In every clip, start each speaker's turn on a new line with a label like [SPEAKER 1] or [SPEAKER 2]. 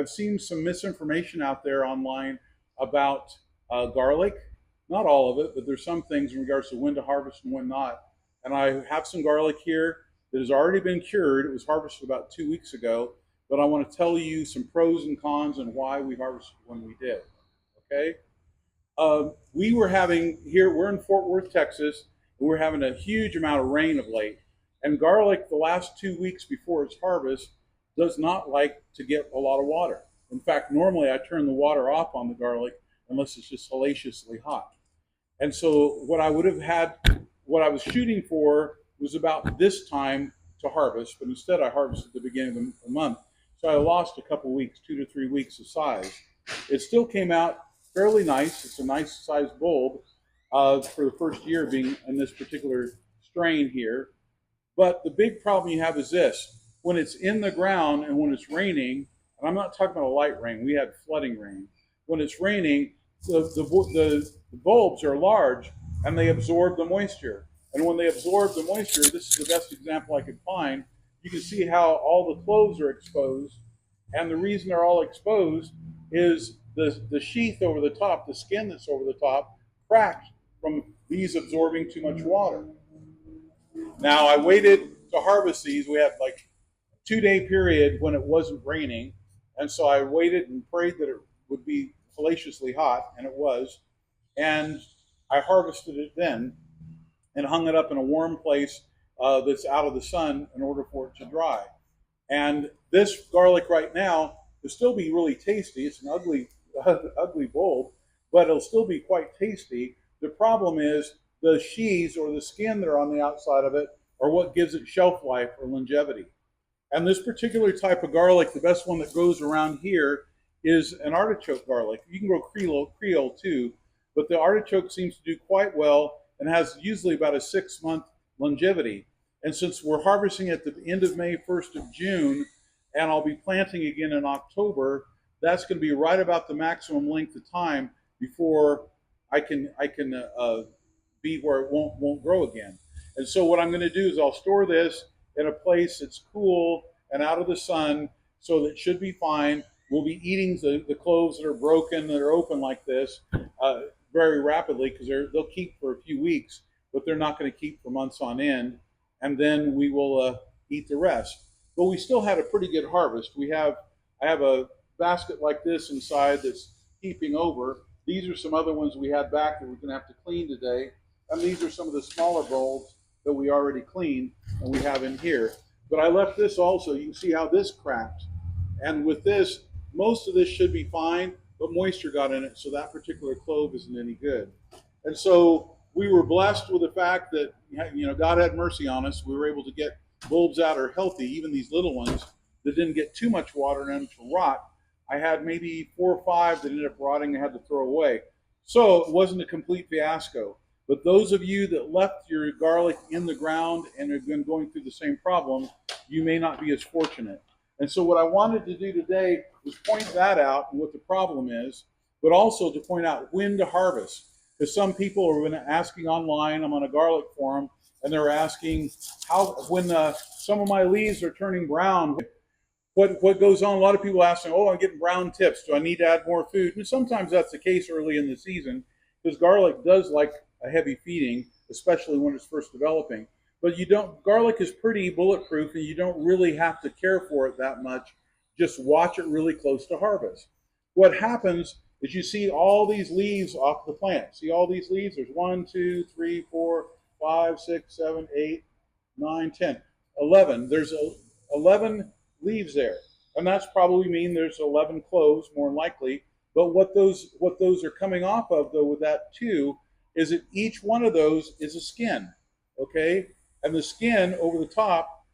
[SPEAKER 1] I've seen some misinformation out there online about garlic. Not all of it, but there's some things in regards to when to harvest and when not. And I have some garlic here that has already been cured. It was harvested about 2 weeks ago, but I want to tell you some pros and cons and why we harvested when we did. Okay. We were having here, we're in Fort Worth, Texas, and we're having a huge amount of rain of late. And garlic, the last 2 weeks before its harvest, does not like to get a lot of water. In fact, normally I turn the water off on the garlic unless it's just hellaciously hot. And so what I was shooting for was about this time to harvest, but instead I harvested at the beginning of the month. So I lost a couple weeks, 2 to 3 weeks of size. It still came out fairly nice. It's a nice sized bulb for the first year being in this particular strain here. But the big problem you have is this. When it's in the ground and when it's raining, and I'm not talking about a light rain, we had flooding rain. When it's raining, the bulbs are large and they absorb the moisture. And when they absorb the moisture, this is the best example I could find, you can see how all the cloves are exposed. And the reason they're all exposed is the sheath over the top, the skin that's over the top, cracked from these absorbing too much water. Now I waited to harvest these. We had like a 2 day period when it wasn't raining, and so I waited and prayed that it would be fallaciously hot, and it was. And I harvested it then and hung it up in a warm place that's out of the sun in order for it to dry. And this garlic right now will still be really tasty. It's an ugly bulb, but it'll still be quite tasty. The problem is the sheaths or the skin that are on the outside of it are what gives it shelf life or longevity. And this particular type of garlic, the best one that grows around here is an artichoke garlic. You can grow Creole too, but the artichoke seems to do quite well and has usually about a 6 month longevity. And since we're harvesting at the end of May, 1st of June, and I'll be planting again in October, that's going to be right about the maximum length of time before I can be where it won't grow again. And so what I'm going to do is I'll store this in a place that's cool and out of the sun, so that it should be fine. We'll be eating the cloves that are broken, that are open like this, very rapidly because they'll keep for a few weeks, but they're not going to keep for months on end. And then we will eat the rest. But we still had a pretty good harvest. I have a basket like this inside that's keeping over. These are some other ones we had back that we're going to have to clean today. And these are some of the smaller bulbs that we already cleaned and we have in here. But I left this also. You can see how this cracked. And with this, most of this should be fine, but moisture got in it, so that particular clove isn't any good. And so we were blessed with the fact that God had mercy on us. We were able to get bulbs out are healthy, even these little ones that didn't get too much water in them to rot. I had maybe 4 or 5 that ended up rotting and had to throw away. So it wasn't a complete fiasco. But those of you that left your garlic in the ground and have been going through the same problem, you may not be as fortunate. And so what I wanted to do today was point that out and what the problem is, but also to point out when to harvest. Because some people have been asking online, I'm on a garlic forum, and they're asking when some of my leaves are turning brown, what goes on? A lot of people asking, oh, I'm getting brown tips. Do I need to add more food? And sometimes that's the case early in the season because garlic does like a heavy feeding, especially when it's first developing. But garlic is pretty bulletproof and you don't really have to care for it that much. Just watch it really close to harvest. What happens is you see all these leaves off the plant. See all these leaves? There's 1, 2, 3, 4, 5, 6, 7, 8, 9, 10, 11. There's 11 leaves there. And that's probably mean there's 11 cloves, more than likely. But what those are coming off of, though, with that too, is that each one of those is a skin. Okay? And the skin over the top,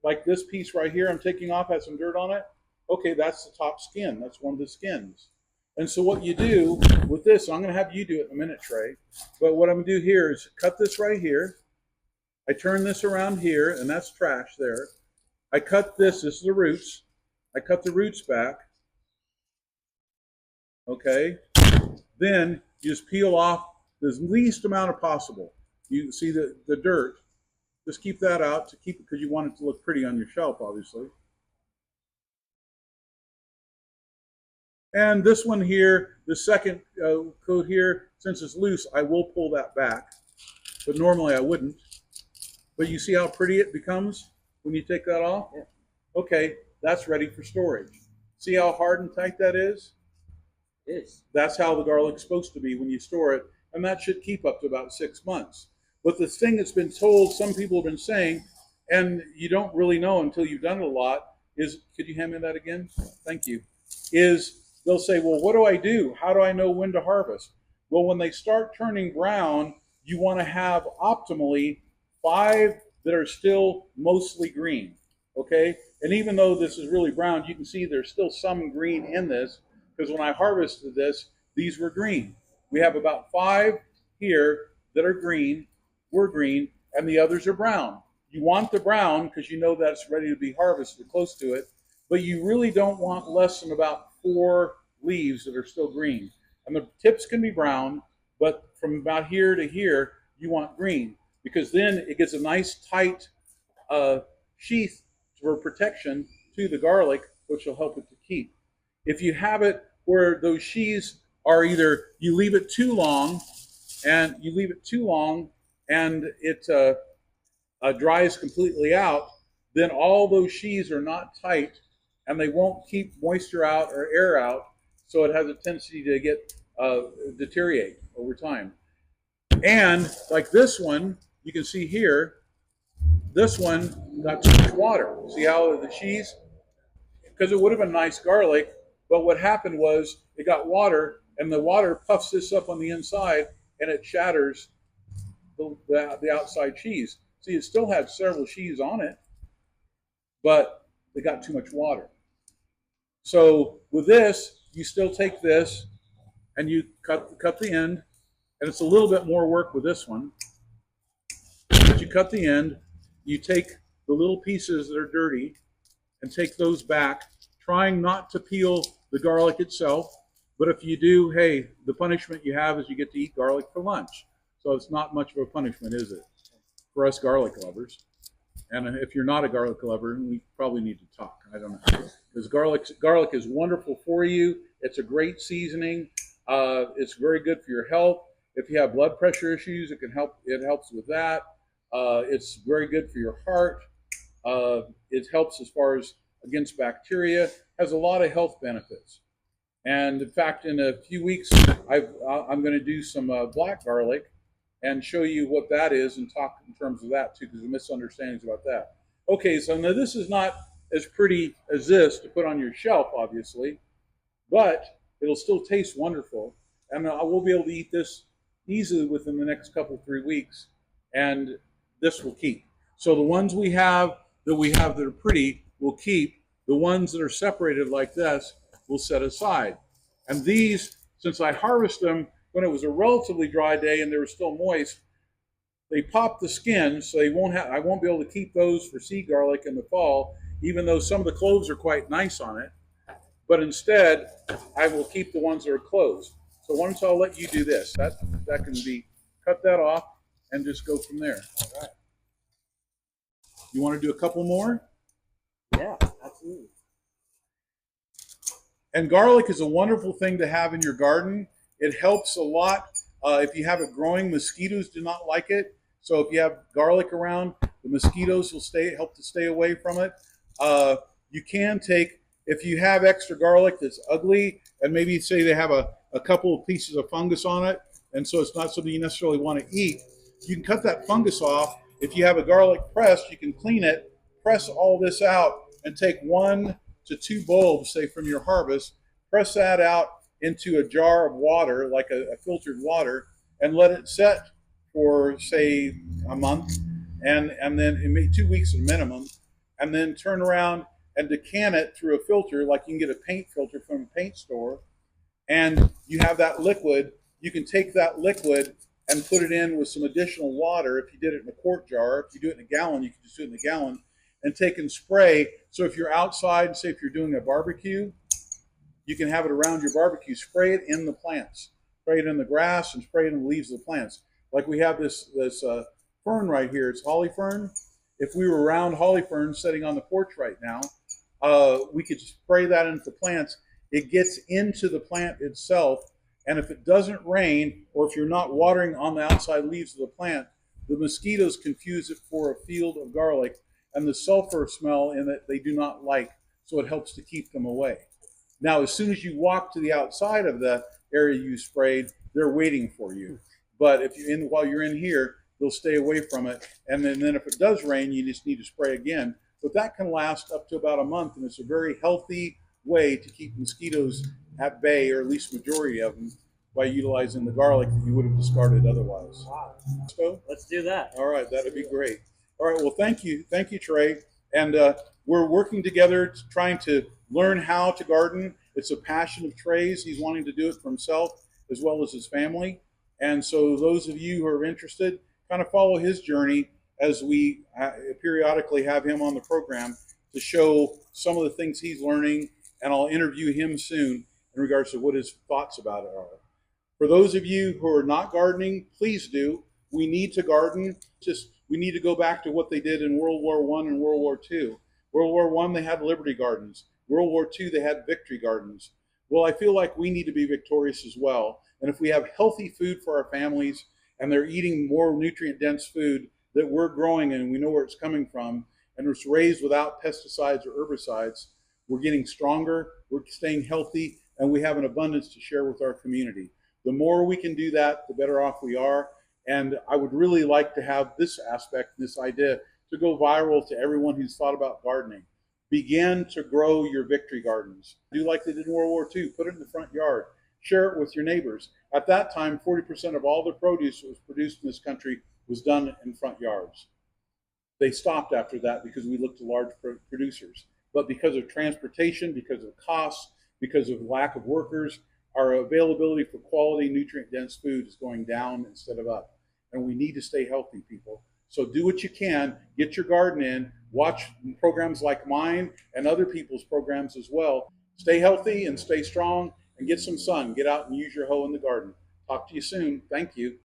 [SPEAKER 1] like this piece right here I'm taking off, has some dirt on it. Okay, that's the top skin. That's one of the skins. And so what you do with this, I'm going to have you do it in a minute, Trey. But what I'm going to do here is cut this right here. I turn this around here, and that's trash there. I cut this is the roots. I cut the roots back. Okay. Then you just peel off the least amount of possible. You see the dirt. Just keep that out to keep it because you want it to look pretty on your shelf, obviously. And this one here, the second coat here, since it's loose, I will pull that back. But normally I wouldn't. But you see how pretty it becomes when you take that off?
[SPEAKER 2] Yeah.
[SPEAKER 1] Okay, that's ready for storage. See how hard and tight that is?
[SPEAKER 2] It is.
[SPEAKER 1] That's how the garlic's supposed to be when you store it, and that should keep up to about 6 months. But the thing that's been told, some people have been saying, and you don't really know until you've done it a lot, is, could you hand me that again? Thank you. Is they'll say, well, what do I do? How do I know when to harvest? Well, when they start turning brown, you want to have optimally 5 that are still mostly green. Okay? And even though this is really brown, you can see there's still some green in this, because when I harvested this, these were green. We have about 5 here that are green, were green, and the others are brown. You want the brown because you know that's ready to be harvested, close to it, but you really don't want less than about 4 leaves that are still green. And the tips can be brown, but from about here to here, you want green, because then it gets a nice tight sheath for protection to the garlic, which will help it to keep. If you have it where those sheaths are either you leave it too long and it dries completely out, then all those sheaths are not tight and they won't keep moisture out or air out, so it has a tendency to get deteriorate over time. And like this one, you can see here, this one got too much water. See how the sheaths, because it would have been nice garlic, but what happened was it got water, and the water puffs this up on the inside, and it shatters the outside cheese. See, it still had several sheaths on it, but it got too much water. So with this, you still take this and you cut the end, and it's a little bit more work with this one. But you cut the end, you take the little pieces that are dirty and take those back, trying not to peel the garlic itself. But if you do, hey, the punishment you have is you get to eat garlic for lunch. So it's not much of a punishment, is it? For us garlic lovers. And if you're not a garlic lover, we probably need to talk. I don't know. Because garlic is wonderful for you. It's a great seasoning. It's very good for your health. If you have blood pressure issues, it can help. It helps with that. It's very good for your heart. It helps as far as against bacteria. Has a lot of health benefits. And in fact, in a few weeks, I'm going to do some black garlic and show you what that is and talk in terms of that too, because there's misunderstandings about that. Okay, so now this is not as pretty as this to put on your shelf, obviously, but it'll still taste wonderful. And I will be able to eat this easily within the next couple, 3 weeks, and this will keep. So the ones we have that are pretty will keep. The ones that are separated like this will set aside. And these, since I harvest them when it was a relatively dry day and they were still moist, they pop the skin, so I won't be able to keep those for seed garlic in the fall, even though some of the cloves are quite nice on it. But instead, I will keep the ones that are closed. So once I'll let you do this. That can be, cut that off and just go from there.
[SPEAKER 2] All right.
[SPEAKER 1] You want to do a couple more?
[SPEAKER 2] Yeah, absolutely.
[SPEAKER 1] And garlic is a wonderful thing to have in your garden. It helps a lot. If you have it growing, mosquitoes do not like it. So if you have garlic around, the mosquitoes will help to stay away from it. You can take, if you have extra garlic that's ugly, and maybe say they have a couple of pieces of fungus on it, and so it's not something you necessarily want to eat, you can cut that fungus off. If you have a garlic press, you can clean it, press all this out, and take 1 to 2 bulbs, say from your harvest, press that out into a jar of water, like a filtered water, and let it set for, say, a month, and then maybe 2 weeks at a minimum, and then turn around and decant it through a filter, like you can get a paint filter from a paint store, and you have that liquid. You can take that liquid and put it in with some additional water. If you did it in a quart jar, if you do it in a gallon, you can just do it in a gallon, and take and spray. So if you're outside, say if you're doing a barbecue, you can have it around your barbecue. Spray it in the plants. Spray it in the grass and spray it in the leaves of the plants. Like we have this fern right here. It's holly fern. If we were around holly fern sitting on the porch right now, we could spray that into the plants, it gets into the plant itself. And if it doesn't rain, or if you're not watering on the outside leaves of the plant, the mosquitoes confuse it for a field of garlic, and the sulfur smell in it they do not like, so it helps to keep them away. Now, as soon as you walk to the outside of the area you sprayed, they're waiting for you. But if you're in while you're in here, they'll stay away from it. And then if it does rain, you just need to spray again. But that can last up to about a month, and it's a very healthy way to keep mosquitoes at bay, or at least majority of them, by utilizing the garlic that you would have discarded otherwise.
[SPEAKER 2] Wow.
[SPEAKER 1] So,
[SPEAKER 2] Let's do that.
[SPEAKER 1] all right, that'd be great. All right, well, thank you, Trey, and we're working together, trying to learn how to garden. It's a passion of Trey's. He's wanting to do it for himself as well as his family, and so those of you who are interested, kind of follow his journey as we periodically have him on the program to show some of the things he's learning, and I'll interview him soon in regards to what his thoughts about it are. For those of you who are not gardening, please do. We need to garden. Just we need to go back to what they did in World War I and World War II. World War I, they had Liberty Gardens. World War II, they had Victory Gardens. Well, I feel like we need to be victorious as well. And if we have healthy food for our families, and they're eating more nutrient dense food that we're growing and we know where it's coming from, and it's raised without pesticides or herbicides, we're getting stronger, we're staying healthy, and we have an abundance to share with our community. The more we can do that, the better off we are. And I would really like to have this aspect, this idea, to go viral to everyone who's thought about gardening. Begin to grow your victory gardens. Do like they did in World War II. Put it in the front yard. Share it with your neighbors. At that time, 40% of all the produce that was produced in this country was done in front yards. They stopped after that because we looked to large producers. But because of transportation, because of costs, because of lack of workers, our availability for quality nutrient dense food is going down instead of up. And we need to stay healthy, people. So do what you can, get your garden in, watch programs like mine and other people's programs as well. Stay healthy and stay strong, and get some sun. Get out and use your hoe in the garden. Talk to you soon. Thank you.